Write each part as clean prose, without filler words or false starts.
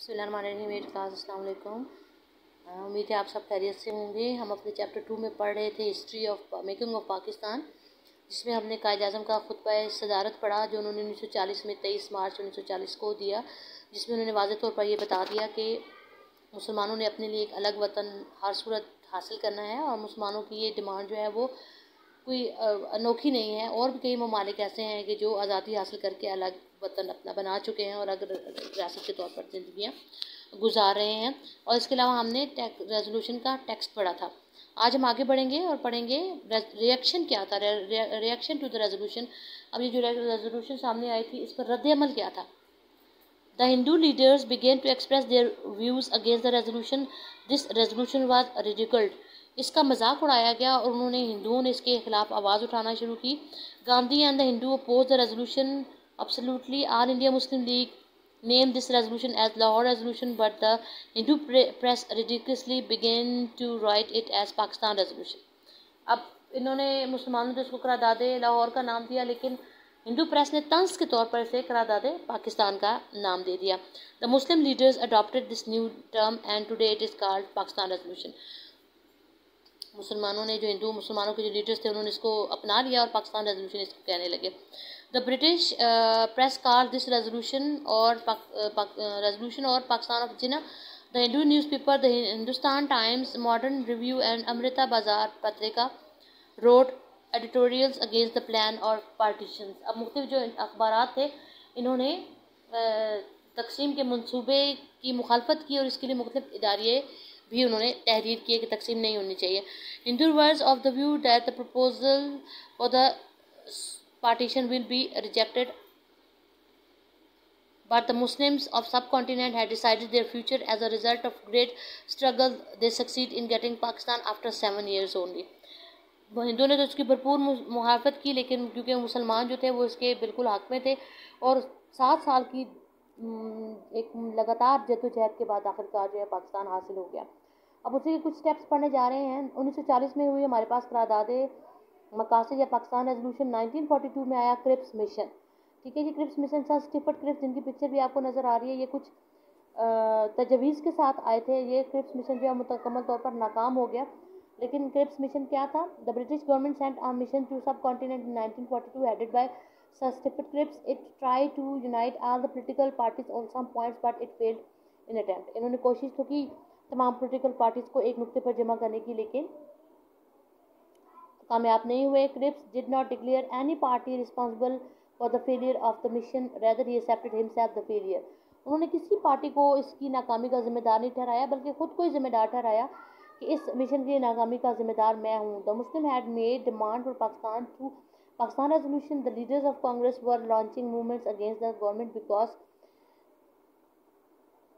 बिस्मिल्लाहिर्रहमानिर्रहीम। मेरी क्लास अस्सलाम वालेकुम। उम्मीद है आप सब खैरियत से होंगे। हम अपने चैप्टर 2 में पढ़ रहे थे history of making of Pakistan, जिसमें हमने कायद आज़म का खुतबा सदारत पढ़ा जो उन्होंने 1940 में 23 मार्च 1940 को दिया, जिसमें उन्होंने वाज़ेह तौर पर यह बता दिया कि मुसलमानों ने अपने लिए एक अलग वतन हर सूरत हासिल करना है और मुसलमानों की ये डिमांड जो है वो कोई अनोखी नहीं है। और भी कई ममालिक ऐसे हैं कि जो आज़ादी हासिल करके अलग वतन अपना बना चुके हैं और अगर रियासत के तौर पर ज़िंदगियाँ गुजार रहे हैं। और इसके अलावा हमने रेजोल्यूशन का टेक्स्ट पढ़ा था। आज हम आगे बढ़ेंगे और पढ़ेंगे रिएक्शन क्या था, रिएक्शन टू द रेजोल्यूशन। अब ये जो रेजोल्यूशन सामने आई थी इस पर रद्द अमल क्या था। The Hindu leaders began to express their views against the resolution. This resolution was ridiculed. इसका मजाक उड़ाया गया और उन्होंने हिंदुओं ने इसके खिलाफ आवाज़ उठाना शुरू की। Gandhi and the Hindu oppose the resolution absolutely. All India Muslim League named this resolution as Lahore Resolution, but the Hindu press ridiculously began to write it as Pakistan Resolution. अब इन्होंने मुसलमानों ने इसको करारदादे लाहौर का नाम दिया, लेकिन हिंदू प्रेस ने तंज के तौर पर इसे करारदादे पाकिस्तान का नाम दे दिया। The Muslim leaders adopted this new term and today it is called Pakistan resolution. मुसलमानों ने जो हिंदू मुसलमानों के जो लीडर्स थे उन्होंने इसको अपना लिया और पाकिस्तान रेजोल्यूशन इसको कहने लगे। The British press called this resolution और Pakistan of Jinnah. The Hindu newspaper the Hindustan Times, modern review and Amrita Bazar Patrika wrote editorials against the plan और पार्टीशंस। अब मुख्तलिफ जो अखबारात थे इन्होंने तकसीम के मंसूबे की मुखालफत की और इसके लिए मुख्तलिफ इदारे भी उन्होंने तहरीर किए कि तकसीम नहीं होनी चाहिए। Hindu were of the view that the proposal for the partition will be rejected, but the Muslims of subcontinent had decided their future as a result of great struggle. They succeed in getting Pakistan after 7 years only. हिंदुओं ने तो उसकी भरपूर मुखालफत की, लेकिन क्योंकि मुसलमान जो थे वो इसके बिल्कुल हक में थे और 7 साल की एक लगातार जद्दोजहद के बाद आखिरकार जो है पाकिस्तान हासिल हो गया। अब उसी के कुछ स्टेप्स पढ़ने जा रहे हैं। 1940 में हुई हमारे पास करारदादे मकासद या पाकिस्तान रेजोल्यूशन। 1942 में आया क्रिप्स मिशन। ठीक है जी, Cripps mission sir Stafford Cripps, जिनकी पिक्चर भी आपको नज़र आ रही है, ये कुछ तजवीज़ के साथ आए थे। ये क्रिप्स मिशन जो है मुकम्मल तौर पर नाकाम हो गया। लेकिन क्रिप्स मिशन क्या था? The British government sent a mission to subcontinent in 1942 headed by sir Stafford Cripps. It try to unite all the political parties on some points but it failed in attempt. इन्होंने कोशिश तो की तमाम political parties को एक नुक्ते पर जमा करने की, लेकिन कामयाब नहीं हुए. Cripps did not declare any party responsible for the failure of the mission, rather he accepted himself the failure. उन्होंने किसी पार्टी को इसकी नाकामी का जिम्मेदार नहीं ठहराया, बल्कि खुद को ही जिम्मेदार ठहराया कि इस मिशन की नाकामी का जिम्मेदार मैं हूँ. The Muslim had made demand for Pakistan through Pakistan resolution. The leaders of Congress were launching movements against the government because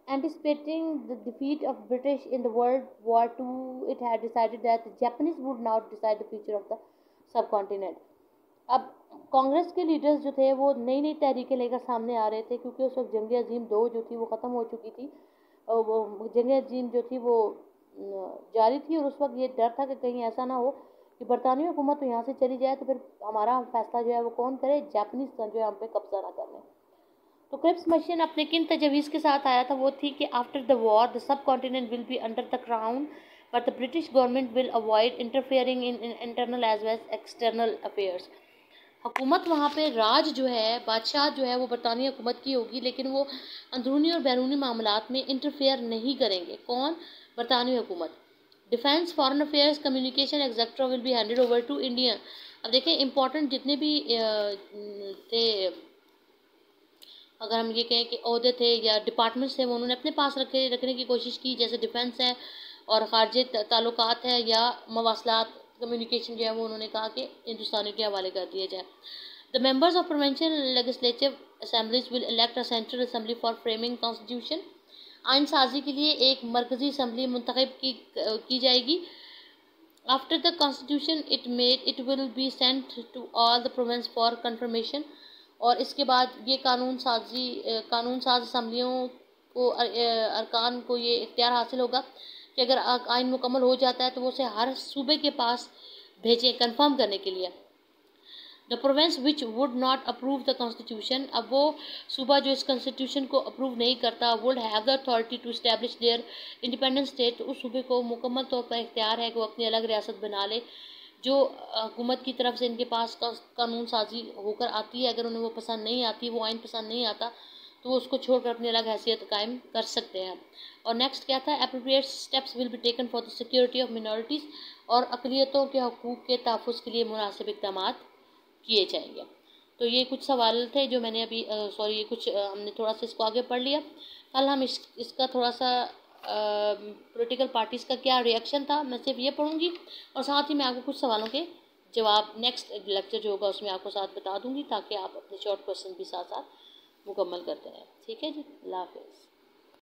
anticipating the defeat of British in the World War II, it had decided that the Japanese would not decide the future of the subcontinent. अब कांग्रेस के leaders जो थे वो नई नई तहरीकें लेकर सामने आ रहे थे, क्योंकि उस वक्त जंग अजीम 2 जो थी वो ख़त्म हो चुकी थी और वो जंग अजीम जो थी वो जारी थी। और उस वक्त ये डर था कि कहीं ऐसा ना हो कि बरतानवी हुकूमत तो यहाँ से चली जाए तो फिर हमारा फैसला जो है वो कौन करे, जापानीज जो है हम पे कब्जा ना कर लें. तो क्रिप्स मिशन अपने किन तजवीज़ के साथ आया था? वो थी कि after the war the subcontinent will be under the crown, but the British government will avoid interfering in internal as well external affairs. हुकूमत वहाँ पे राज जो है, बादशाह जो है वो बरतानी हुकूमत की होगी, लेकिन वो अंदरूनी और बैरूनी मामलात में इंटरफेयर नहीं करेंगे. कौन? बरतानी हुकूमत. Defence, foreign affairs, communication etcetera will be handed over to India. अब देखें इंपॉर्टेंट जितने भी थे, अगर हम ये कहें कि ओहदे थे या डिपार्टमेंट्स थे, वो उन्होंने अपने पास रखने की कोशिश की, जैसे डिफेंस है और खारजी ताल्लुकात है या मवासलात कम्युनिकेशन जो है वो उन्होंने कहा कि हिंदुस्तानी के हवाले कर दिया जाए. The members of provincial legislative assemblies will elect a central assembly for framing constitution. आइन साजी के लिए एक मरकजी असम्बली मुंतखब की जाएगी. After the constitution it will be sent to all the province for confirmation. और इसके बाद ये कानून साज असम्बलियों को अरकान को ये इख्तियार हासिल होगा कि अगर आइन मुकम्मल हो जाता है तो वो उसे हर सूबे के पास भेजें कंफर्म करने के लिए. The province which would not approve the constitution, अब वो सूबा जो इस कॉन्स्टिट्यूशन को अप्रूव नहीं करता, would have the authority to establish their independent state, उस सूबे को मुकम्मल तौर पर इख्तियार है कि वो अपनी अलग रियासत बना ले, जो हुकूमत की तरफ से इनके पास कानून साजी होकर आती है। अगर उन्हें वो पसंद नहीं आती, वो आइन पसंद नहीं आता, तो वो उसको छोड़कर अपनी अलग हैसियत कायम कर सकते हैं। और नेक्स्ट क्या था, appropriate steps will be taken for the security of minorities, और अक़लियतों के हकूक़ के तहफ़्फ़ुज़ के लिए मुनासिब इक़दाम किए जाएंगे। तो ये कुछ सवाल थे जो मैंने अभी ये कुछ हमने थोड़ा सा इसको आगे पढ़ लिया। कल हम इसका थोड़ा सा पॉलिटिकल पार्टीज़ का क्या रिएक्शन था, मैं सिर्फ ये पढ़ूंगी, और साथ ही मैं आपको कुछ सवालों के जवाब नेक्स्ट लेक्चर जो होगा उसमें आपको साथ बता दूंगी, ताकि आप अपने शॉर्ट क्वेश्चन भी साथ साथ मुकम्मल करते रहें। ठीक है जी, अल्लाह हाफ़िज़।